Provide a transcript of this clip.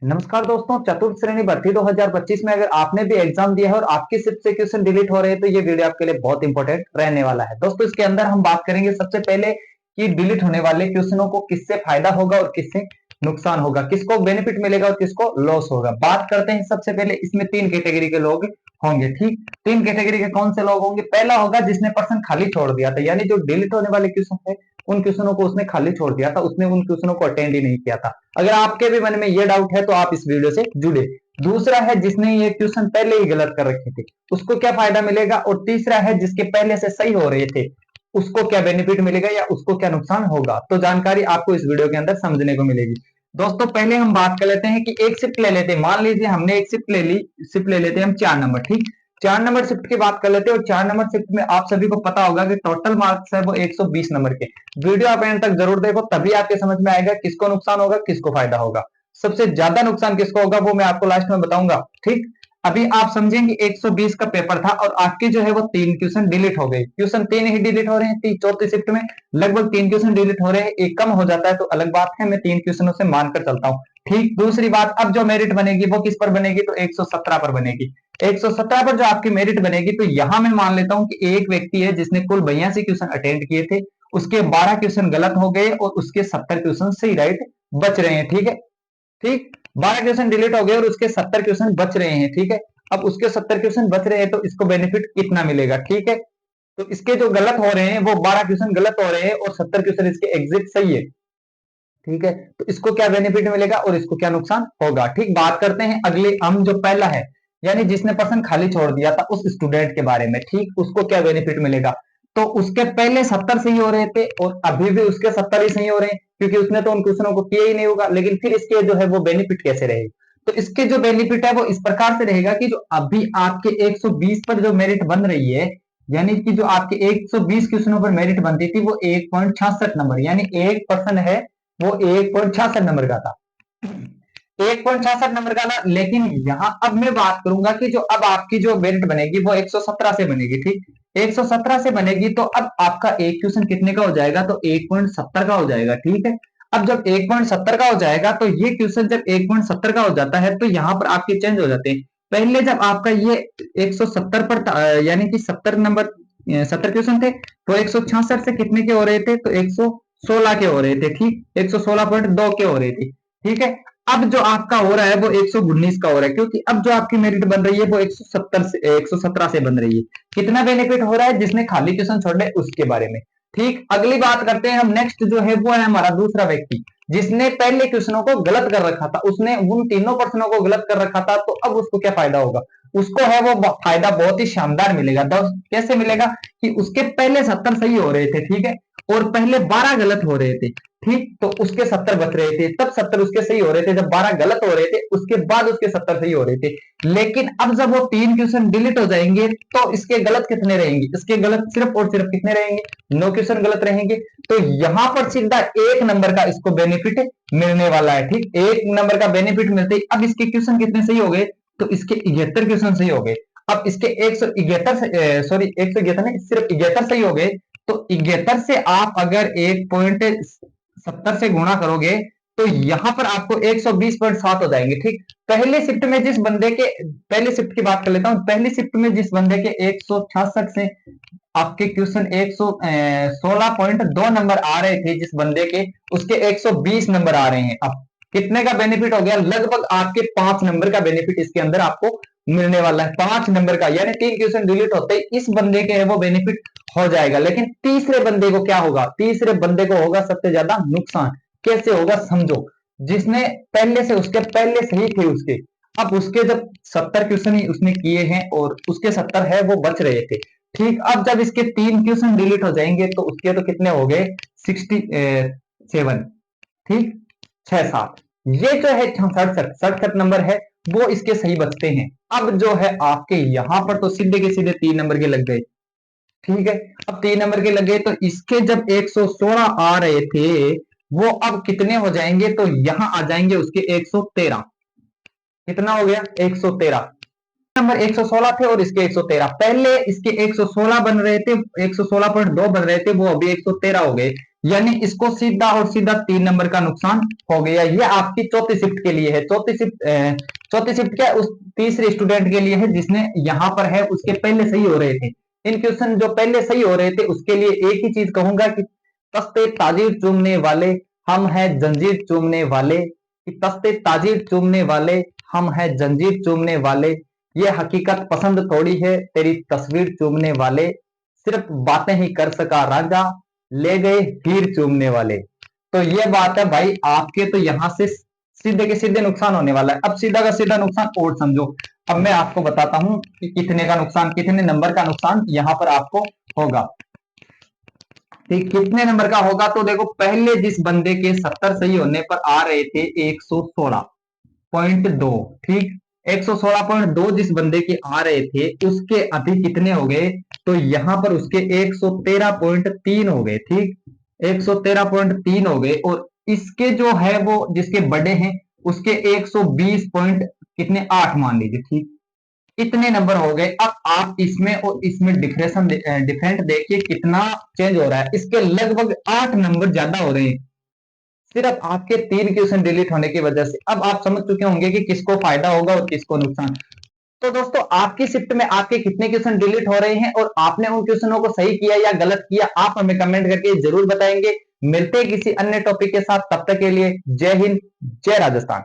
नमस्कार दोस्तों, चतुर्थ श्रेणी भर्ती 2025 में अगर आपने भी एग्जाम दिया है और आपके शिफ्ट से क्वेश्चन डिलीट हो रहे हैं तो ये वीडियो आपके लिए बहुत इंपॉर्टेंट रहने वाला है। दोस्तों, इसके अंदर हम बात करेंगे सबसे पहले कि डिलीट होने वाले क्वेश्चनों को किससे फायदा होगा और किससे नुकसान होगा, किसको बेनिफिट मिलेगा और किसको लॉस होगा। बात करते हैं सबसे पहले, इसमें तीन कैटेगरी के लोग होंगे। ठीक, तीन कैटेगरी के कौन से लोग होंगे? पहला होगा जिसने पर्सन खाली छोड़ दिया था, यानी जो डिलीट होने वाले क्वेश्चन है उन क्वेश्चनों को उसने खाली छोड़ दिया था, उसने उन क्वेश्चनों को अटेंड ही नहीं किया था। अगर आपके भी मन में ये डाउट है तो आप इस वीडियो से जुड़े। दूसरा है जिसने ये क्वेश्चन पहले ही गलत कर रखे थे, उसको क्या फायदा मिलेगा। और तीसरा है जिसके पहले से सही हो रहे थे, उसको क्या बेनिफिट मिलेगा या उसको क्या नुकसान होगा। तो जानकारी आपको इस वीडियो के अंदर समझने को मिलेगी। दोस्तों, पहले हम बात कर लेते हैं कि एक शिफ्ट ले लेते हैं। मान लीजिए हमने एक शिफ्ट ले ली, शिफ्ट ले लेते हैं हम 4 नंबर। ठीक, 4 नंबर शिफ्ट की बात कर लेते हैं और 4 नंबर शिफ्ट में आप सभी को पता होगा कि टोटल मार्क्स है वो 120 नंबर के। वीडियो आप एंड तक जरूर देखो, तभी आपके समझ में आएगा किसको नुकसान होगा किसको फायदा होगा। सबसे ज्यादा नुकसान किसको होगा वो मैं आपको लास्ट में बताऊंगा। ठीक, अभी आप समझेंगे 120 का पेपर था और आपके जो है वो तीन क्वेश्चन डिलीट हो गए। क्वेश्चन तीन ही डिलीट हो रहे हैं, चौथी शिफ्ट में लगभग तीन क्वेश्चन डिलीट हो रहे हैं। एक कम हो जाता है तो अलग बात है, मैं तीन क्वेश्चनों से मानकर चलता हूँ। ठीक, दूसरी बात, अब जो मेरिट बनेगी वो किस पर बनेगी? तो 117 पर बनेगी। 117 पर जो आपकी मेरिट बनेगी, तो यहां मैं मान लेता हूं कि एक व्यक्ति है जिसने कुल 82 क्वेश्चन अटेंड किए थे, उसके 12 क्वेश्चन गलत हो गए और उसके 70 क्वेश्चन सही राइट बच रहे हैं। ठीक है, ठीक, 12 क्वेश्चन डिलीट हो गए और उसके 70 क्वेश्चन बच रहे हैं। ठीक है, अब उसके 70 क्वेश्चन बच रहे हैं तो इसको बेनिफिट कितना मिलेगा? ठीक है, तो इसके जो गलत हो रहे हैं वो 12 क्वेश्चन गलत हो रहे हैं और 70 क्वेश्चन इसके एग्जिट सही है। ठीक है, तो इसको क्या बेनिफिट मिलेगा और इसको क्या नुकसान होगा। ठीक, बात करते हैं अगले, हम जो पहला है यानी जिसने पर्सन खाली छोड़ दिया था उस स्टूडेंट के बारे में। ठीक, उसको क्या बेनिफिट मिलेगा? तो उसके पहले 70 सही हो रहे थे और अभी भी उसके 70 ही सही हो रहे हैं, क्योंकि उसने तो उन क्वेश्चनों को किया ही नहीं होगा। लेकिन फिर इसके जो है वो बेनिफिट कैसे रहेगा? तो इसके जो बेनिफिट है वो इस प्रकार से रहेगा कि जो अभी आपके 120 पर जो मेरिट बन रही है, यानी कि जो आपके 120 क्वेश्चनों पर मेरिट बनती थी वो 1.66 नंबर, यानी एक पर्सन है वो 1.66 नंबर का था। 1.66 नंबर का था, लेकिन यहां अब मैं बात करूंगा कि जो अब आपकी जो मेरिट बनेगी वो 117 से बनेगी। ठीक, 117 से बनेगी तो अब आपका एक क्वेश्चन कितने का हो जाएगा? तो 1.70 का हो जाएगा। ठीक है, अब जब 1.70 का हो जाएगा तो ये क्वेश्चन जब 1.70 का हो जाता है तो यहां पर आपके चेंज हो जाते हैं। पहले जब आपका ये 170 पर था, यानी कि 70 नंबर 70 क्वेश्चन थे, तो 166 से कितने के हो रहे थे? तो 116 के हो रहे थे। ठीक, 116.2 के हो रहे थे। ठीक है, अब जो आपका हो रहा है वो 119 का हो रहा है, क्योंकि अब जो आपकी मेरिट बन रही है वो 170 से 117 से बन रही है। कितना बेनिफिट हो रहा है? जिसने खाली क्वेश्चन छोड़े उसके बारे में। ठीक, अगली बात करते हैं हम। नेक्स्ट जो है वो है हमारा दूसरा व्यक्ति, जिसने पहले क्वेश्चनों को गलत कर रखा था, उसने उन तीनों प्रश्नों को गलत कर रखा था। तो अब उसको क्या फायदा होगा? उसको है वो फायदा बहुत ही शानदार मिलेगा। कैसे मिलेगा? कि उसके पहले 70 सही हो रहे थे, ठीक है, और पहले 12 गलत हो रहे थे। ठीक, तो उसके 70 बच रहे थे, तब 70 उसके सही हो रहे थे। जब 12 गलत हो रहे थे उसके बाद उसके 70 सही हो रहे थे। लेकिन अब जब वो तीन क्वेश्चन डिलीट हो जाएंगे तो इसके गलत कितने रहेंगे? इसके गलत सिर्फ और सिर्फ कितने रहेंगे? 9 क्वेश्चन गलत रहेंगे। तो यहां पर सीधा 1 नंबर का इसको बेनिफिट मिलने वाला है। ठीक, 1 नंबर का बेनिफिट मिलते ही अब इसके क्वेश्चन कितने सही हो गए? तो इसके 71 क्वेश्चन सही हो गए। अब इसके 171 सॉरी 171 नहीं, सिर्फ 71 सही हो गए। तो 71 से आप अगर 1.70 से गुणा करोगे तो यहां पर आपको 120.7 हो जाएंगे। ठीक, पहले शिफ्ट में जिस बंदे के, पहले शिफ्ट की बात कर लेता हूं, पहली शिफ्ट में जिस बंदे के 166 से आपके क्वेश्चन 116.2 नंबर आ रहे थे, जिस बंदे के उसके 120 नंबर आ रहे हैं। अब कितने का बेनिफिट हो गया? लगभग आपके 5 नंबर का बेनिफिट इसके अंदर आपको मिलने वाला है। 5 नंबर का, यानी तीन क्वेश्चन डिलीट होते ही इस बंदे के है वो बेनिफिट हो जाएगा। लेकिन तीसरे बंदे को क्या होगा? तीसरे बंदे को होगा सबसे ज्यादा नुकसान। कैसे होगा समझो। जिसने पहले से, उसके पहले से ही थे उसके, अब उसके जब 70 क्वेश्चन ही उसने किए हैं और उसके 70 है वो बच रहे थे। ठीक, अब जब इसके तीन क्वेश्चन डिलीट हो जाएंगे तो उसके तो कितने हो गए? 67। ठीक, 6 7, ये जो है 67 नंबर है वो इसके सही बचते हैं। अब जो है आपके यहां पर तो सीधे के सीधे 3 नंबर के लग गए। ठीक है, अब 3 नंबर के लगे तो इसके जब 116 आ रहे थे वो अब कितने हो जाएंगे? तो यहां आ जाएंगे उसके 113। कितना हो गया? 113 नंबर 116 थे और इसके 113। पहले इसके 116 बन रहे थे, 116.2 बन रहे थे, वो अभी 113 हो गए। यानी इसको सीधा और सीधा 3 नंबर का नुकसान हो गया। ये आपकी चौथी शिफ्ट के लिए है। चौथी शिफ्ट क्या उस तीसरे स्टूडेंट के लिए है जिसने यहाँ पर है उसके पहले सही हो रहे थे। इन क्वेश्चन जो पहले सही हो रहे थे उसके लिए एक ही चीज कहूंगा कि तस्ते ताजीर चूमने वाले हम हैं जंजीर चूमने वाले, कि तस्ते ताजीर चूमने वाले हम हैं जंजीर चूमने वाले, ये हकीकत पसंद थोड़ी है तेरी तस्वीर चूमने वाले, सिर्फ बातें ही कर सका राजा ले गए हीर चूमने वाले। तो ये बात है भाई, आपके तो यहां से सीधे के सीधे नुकसान होने वाला है। अब सीधा का सीधा नुकसान और समझो। अब मैं आपको बताता हूं कि कितने का नुकसान, कितने नंबर का नुकसान यहां पर आपको होगा। ठीक, कितने नंबर का होगा तो देखो, पहले जिस बंदे के 70 सही होने पर आ रहे थे 116.2, ठीक, 116.2 जिस बंदे के आ रहे थे उसके अभी कितने हो गए, तो यहां पर उसके 113.3 हो गए। ठीक, 113.3 हो गए। और इसके जो है वो जिसके बड़े हैं उसके 120 पॉइंट कितने 8 मान लीजिए। ठीक, इतने नंबर हो गए। अब आप इसमें और इसमें डिफरेंट देखिए कितना चेंज हो रहा है। इसके लगभग 8 नंबर ज्यादा हो रहे हैं सिर्फ आपके 3 क्वेश्चन डिलीट होने की वजह से। अब आप समझ चुके होंगे कि किसको फायदा होगा और किसको नुकसान। तो दोस्तों, आपकी शिफ्ट में आपके कितने क्वेश्चन डिलीट हो रहे हैं और आपने उन क्वेश्चनों को सही किया या गलत किया, आप हमें कमेंट करके जरूर बताएंगे। मिलते हैं किसी अन्य टॉपिक के साथ, तब तक के लिए जय हिंद, जय राजस्थान।